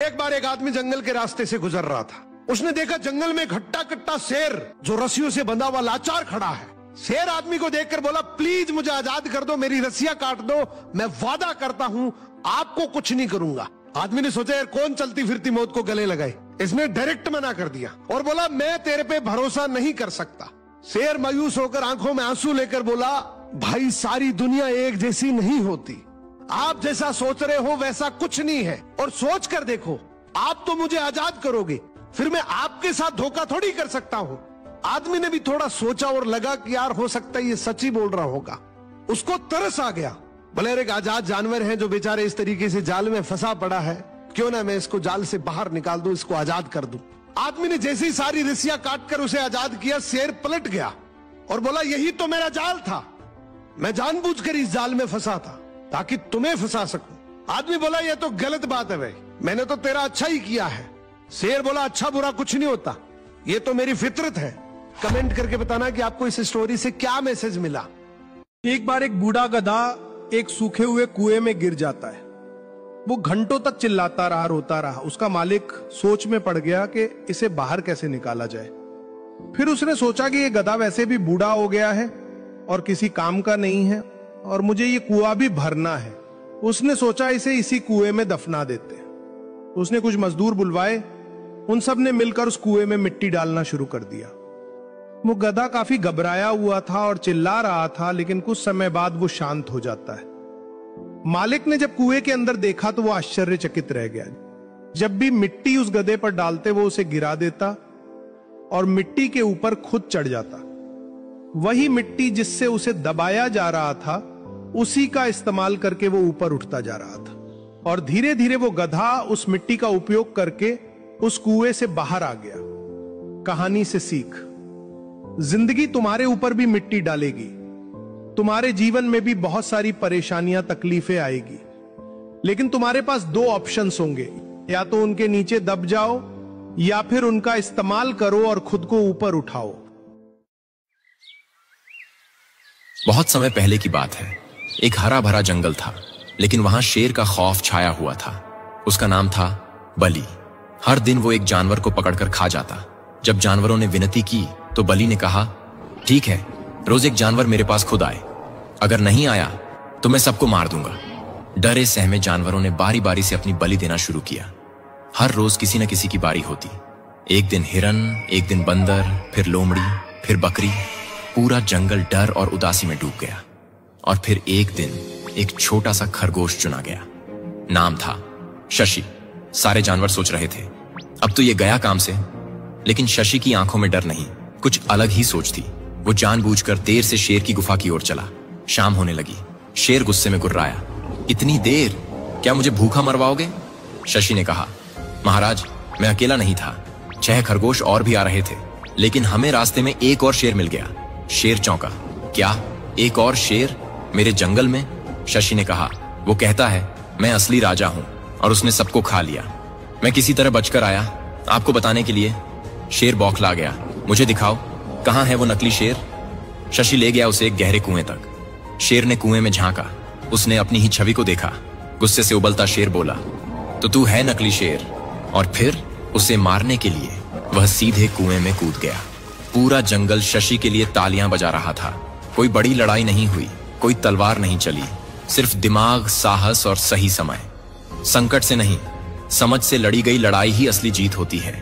एक बार एक आदमी जंगल के रास्ते से गुजर रहा था। उसने देखा जंगल में घट्टा कट्टा शेर जो रस्सियों से बंधा हुआ लाचार खड़ा है। शेर आदमी को देखकर बोला, प्लीज मुझे आजाद कर दो, मेरी रस्सियां काट दो, मैं वादा करता हूं आपको कुछ नहीं करूंगा। आदमी ने सोचा यार कौन चलती फिरती मौत को गले लगाए। इसने डायरेक्ट मना कर दिया और बोला मैं तेरे पे भरोसा नहीं कर सकता। शेर मायूस होकर आंखों में आंसू लेकर बोला, भाई सारी दुनिया एक जैसी नहीं होती, आप जैसा सोच रहे हो वैसा कुछ नहीं है, और सोच कर देखो आप तो मुझे आजाद करोगे, फिर मैं आपके साथ धोखा थोड़ी कर सकता हूं। आदमी ने भी थोड़ा सोचा और लगा कि यार हो सकता है ये सच ही बोल रहा होगा। उसको तरस आ गया, भले एक आजाद जानवर है जो बेचारे इस तरीके से जाल में फंसा पड़ा है, क्यों ना मैं इसको जाल से बाहर निकाल दूं, इसको आजाद कर दूं। आदमी ने जैसे ही सारी रस्सियां काटकर उसे आजाद किया, शेर पलट गया और बोला यही तो मेरा जाल था, मैं जानबूझकर इस जाल में फंसा था ताकि तुम्हें फंसा सकूं। आदमी बोला यह तो गलत बात है भाई, मैंने तो तेरा अच्छा ही किया है। शेर बोला अच्छा बुरा कुछ नहीं होता, ये तो मेरी फितरत है। कमेंट करके बताना कि आपको इस स्टोरी से क्या मैसेज मिला। एक बार एक बूढ़ा गधा एक सूखे हुए कुएं में गिर जाता है। वो घंटों तक चिल्लाता रहा, रोता रहा। उसका मालिक सोच में पड़ गया कि इसे बाहर कैसे निकाला जाए। फिर उसने सोचा कि ये गधा वैसे भी बूढ़ा हो गया है और किसी काम का नहीं है, और मुझे ये कुआं भी भरना है। उसने सोचा इसे इसी कुएं में दफना देते हैं। उसने कुछ मजदूर बुलवाए, उन सब ने मिलकर उस कुएं में मिट्टी डालना शुरू कर दिया। वो गधा काफी घबराया हुआ था और चिल्ला रहा था, लेकिन कुछ समय बाद वो शांत हो जाता है। मालिक ने जब कुएं के अंदर देखा तो वो आश्चर्यचकित रह गया। जब भी मिट्टी उस गधे पर डालते वो उसे गिरा देता और मिट्टी के ऊपर खुद चढ़ जाता। वही मिट्टी जिससे उसे दबाया जा रहा था, उसी का इस्तेमाल करके वो ऊपर उठता जा रहा था, और धीरे धीरे वो गधा उस मिट्टी का उपयोग करके उस कुएं से बाहर आ गया। कहानी से सीख, जिंदगी तुम्हारे ऊपर भी मिट्टी डालेगी। तुम्हारे जीवन में भी बहुत सारी परेशानियां, तकलीफें आएगी, लेकिन तुम्हारे पास दो ऑप्शंस होंगे, या तो उनके नीचे दब जाओ या फिर उनका इस्तेमाल करो और खुद को ऊपर उठाओ। बहुत समय पहले की बात है। एक हरा भरा जंगल था, लेकिन वहां शेर का खौफ छाया हुआ था। उसका नाम था बलि। हर दिन वो एक जानवर को पकड़कर खा जाता। जब जानवरों ने विनती की तो बलि ने कहा, ठीक है, रोज एक जानवर मेरे पास खुद आए, अगर नहीं आया तो मैं सबको मार दूंगा। डरे सहमे जानवरों ने बारी बारी से अपनी बलि देना शुरू किया। हर रोज किसी न किसी की बारी होती। एक दिन हिरन, एक दिन बंदर, फिर लोमड़ी, फिर बकरी। पूरा जंगल डर और उदासी में डूब गया। और फिर एक दिन एक छोटा सा खरगोश चुना गया। नाम था शशि। सारे जानवर सोच रहे थे अब तो ये गया काम से, लेकिन शशि की आंखों में डर नहीं, कुछ अलग ही सोच थी। वो जानबूझकर देर से शेर की गुफा की ओर चला। शाम होने लगी। शेर गुस्से में गुर्राया, इतनी देर, क्या मुझे भूखा मरवाओगे? शशि ने कहा, महाराज मैं अकेला नहीं था, 6 खरगोश और भी आ रहे थे, लेकिन हमें रास्ते में एक और शेर मिल गया। शेर चौंका, क्या एक और शेर मेरे जंगल में? शशि ने कहा, वो कहता है मैं असली राजा हूं और उसने सबको खा लिया। मैं किसी तरह बचकर आया आपको बताने के लिए। शेर बौखला गया, मुझे दिखाओ कहां है वो नकली शेर। शशि ले गया उसे एक गहरे कुएं तक। शेर ने कुएं में झांका, उसने अपनी ही छवि को देखा। गुस्से से उबलता शेर बोला, तो तू है नकली शेर? और फिर उसे मारने के लिए वह सीधे कुएं में कूद गया। पूरा जंगल शशि के लिए तालियां बजा रहा था। कोई बड़ी लड़ाई नहीं हुई, कोई तलवार नहीं चली, सिर्फ दिमाग, साहस और सही समय। संकट से नहीं, समझ से लड़ी गई लड़ाई ही असली जीत होती है।